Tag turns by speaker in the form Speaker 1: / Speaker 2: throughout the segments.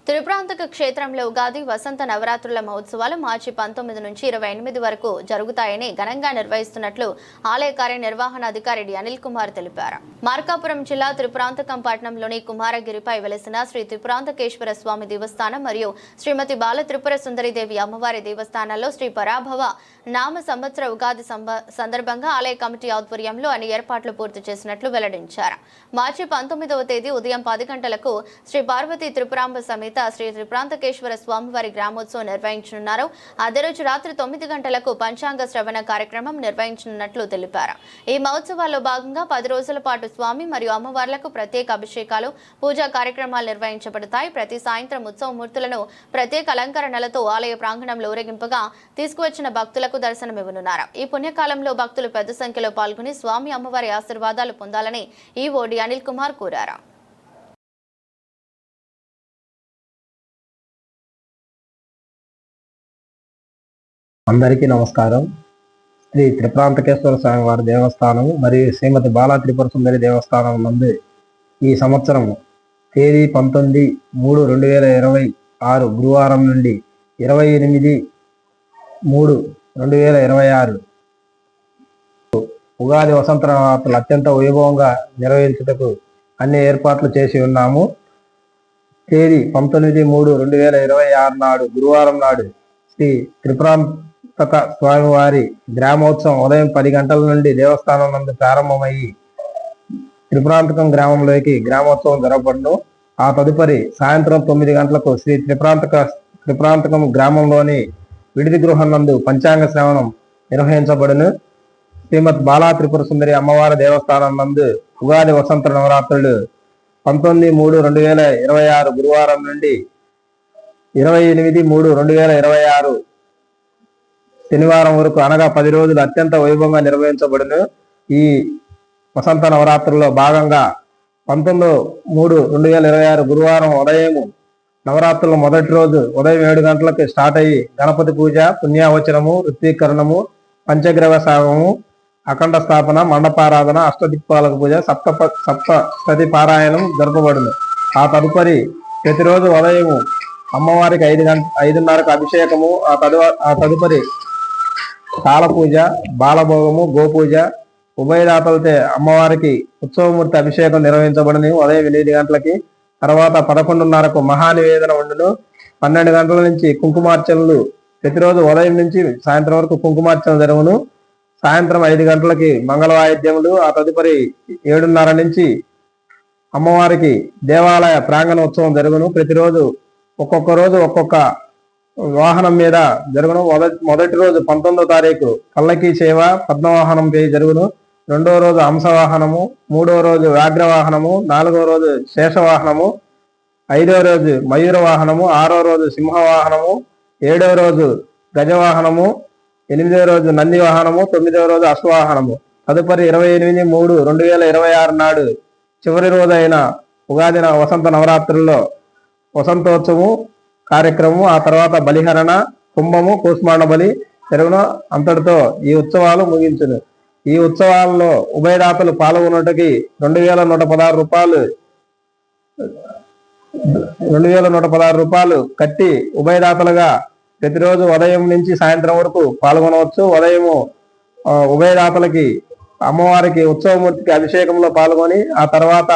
Speaker 1: త్రిప్రాంతక క్షేత్రంలో ఉగాది వసంత నవరాత్రుల మహోత్సవాలు మార్చి 19 నుంచి 28 వరకు జరుగుతాయని ఘనంగా నిర్వహిస్తున్నట్లు ఆలయ కార్యనిర్వహణాధికారి అనిల్ కుమార్ తెలిపారు. మార్కాపురం జిల్లా త్రిప్రాంతకం పట్టణంలోని కుమారగిరిపై వెలసిన శ్రీ త్రిప్రాంతకేశ్వర స్వామి దేవస్థానం మరియు శ్రీమతి బాల త్రిపుర సుందరీదేవి అమ్మవారి దేవస్థానాల్లో శ్రీ పరాభవ నామ సంవత్సర ఉగాది సందర్భంగా ఆలయ కమిటీ ఆధ్వర్యంలో అన్ని ఏర్పాట్లు పూర్తి చేసినట్లు వెల్లడించారు. మార్చి 19వ తేదీ ఉదయం 10 గంటలకు శ్రీ పార్వతీ త్రిపురాంబ సమేత శ్రీ త్రిప్రాంతకేశ్వర స్వామివారి గ్రామోత్సవం నిర్వహించనున్నారు. అదే రోజు రాత్రి 9 గంటలకు పంచాంగ శ్రవణ కార్యక్రమం నిర్వహించనున్నట్లు తెలిపారు. ఈ మహోత్సవాల్లో భాగంగా 10 రోజుల పాటు స్వామి మరియు అమ్మవార్లకు ప్రత్యేక అభిషేకాలు, పూజా కార్యక్రమాలు నిర్వహించబడతాయి. ప్రతి సాయంత్రం ఉత్సవ మూర్తులను ప్రత్యేక అలంకరణలతో ఆలయ ప్రాంగణంలో ఊరేగింపుగా తీసుకువచ్చిన భక్తులకు దర్శనమివ్వనున్నారు. ఈ పుణ్యకాలంలో భక్తులు పెద్ద సంఖ్యలో పాల్గొని స్వామి అమ్మవారి ఆశీర్వాదాలు పొందాలని ఈవో అనిల్ కుమార్ కోరారు.
Speaker 2: అందరికీ నమస్కారం. శ్రీ త్రిప్రాంతకేశ్వర స్వామి వారి దేవస్థానం మరియు శ్రీమతి బాలా త్రిపుర సుందరి దేవస్థానం నందు ఈ సంవత్సరం తేదీ 19/3/2026 గురువారం నుండి 28/3/2026 ఉగాది వసంత నవరాత్రులు అత్యంత వైభవంగా నిర్వహించుటకు అన్ని ఏర్పాట్లు చేసి ఉన్నాము. తేదీ 19/3/2026 నాడు గురువారం నాడు శ్రీ త్రిపురాంతక స్వామివారి గ్రామోత్సవం ఉదయం 10 గంటల నుండి దేవస్థానం నందు ప్రారంభమయ్యి త్రిపురాంతకం గ్రామంలోకి గ్రామోత్సవం జరగబడును. ఆ తదుపరి సాయంత్రం 9 గంటలకు శ్రీ త్రిపురాంతకం గ్రామంలోని విడిది గృహం నందు పంచాంగ శ్రవణం నిర్వహించబడును. శ్రీమద్ బాలా త్రిపుర సుందరి అమ్మవారి దేవస్థానం నందు ఉగాది వసంత నవరాత్రులు 19/3/2026 గురువారం నుండి 28/3/2026 శనివారం వరకు అనగా 10 రోజులు అత్యంత వైభవంగా నిర్వహించబడును. ఈ వసంత నవరాత్రుల్లో భాగంగా 19/3/2026 గురువారం ఉదయం నవరాత్రుల మొదటి రోజు ఉదయం 7 గంటలకు స్టార్ట్ అయ్యి గణపతి పూజ, పుణ్యావచనము, ఋత్వీకరణము, పంచగ్రహ సేవము, అఖండ స్థాపన, మండపారాధన, అష్టదిక్పాలక పూజ, సప్తశతి పారాయణం జరపబడును. ఆ తదుపరి ప్రతిరోజు ఉదయం అమ్మవారికి 5:30కు అభిషేకము, ఆ తదుపరి కాల పూజ, బాలభోగము, గోపూజ, ఉభయదాతలతో అమ్మవారికి ఉత్సవమూర్తి అభిషేకం నిర్వహించబడింది ఉదయం 8 గంటలకి. తర్వాత 11:30కు మహానివేదన ఉండును. 12 గంటల నుంచి కుంకుమార్చనలు ప్రతిరోజు ఉదయం నుంచి సాయంత్రం వరకు కుంకుమార్చన జరుగును. సాయంత్రం 5 గంటలకి మంగళ వాయిద్యములు, ఆ తదుపరి 7:30 నుంచి అమ్మవారికి దేవాలయ ప్రాంగణ ఉత్సవం జరుగును. ప్రతిరోజు ఒక్కొక్క రోజు ఒక్కొక్క వాహనం మీద జరుగును. మొదటి రోజు 19వ తారీఖు పల్లకీ సేవ పద్మవాహనం జరుగును. 2వ రోజు హంసవాహనము, 3వ రోజు వ్యాఘ్రవాహనము, 4వ రోజు శేషవాహనము, 5వ రోజు మయూర వాహనము, 6వ రోజు సింహవాహనము, 7వ రోజు గజవాహనము, 8వ రోజు నంది వాహనము, 9వ రోజు అశ్వవాహనము. తదుపరి 28/3/2026 నాడు చివరి రోజైన ఉగాది వసంత నవరాత్రుల్లో వసంతోత్సవం కార్యక్రమము, ఆ తర్వాత బలిహరణ, కుంభము, కూస్మాండ బలి జరుగును. అంతటితో ఈ ఉత్సవాలు ముగించును. ఈ ఉత్సవాల్లో ఉభయదాతలు పాల్గొన్నట్టుకి 2,116 రూపాయలు కట్టి ఉభయదాతలుగా ప్రతిరోజు ఉదయం నుంచి సాయంత్రం వరకు పాల్గొనవచ్చు. ఉదయము ఉభయదాతలకి అమ్మవారికి ఉత్సవమూర్తికి అభిషేకంలో పాల్గొని ఆ తర్వాత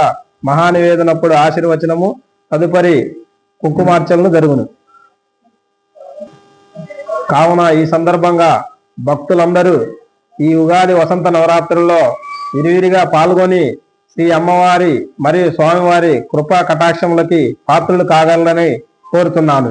Speaker 2: మహానివేదనప్పుడు ఆశీర్వచనము, తదుపరి కుంకుమార్చనలు జరుగును. కావున ఈ సందర్భంగా భక్తులందరూ ఈ ఉగాది వసంత నవరాత్రుల్లో విరివిరిగా పాల్గొని శ్రీ అమ్మవారి మరియు స్వామివారి కృపా కటాక్షములకి పాత్రులు కాగలరని కోరుతున్నాను.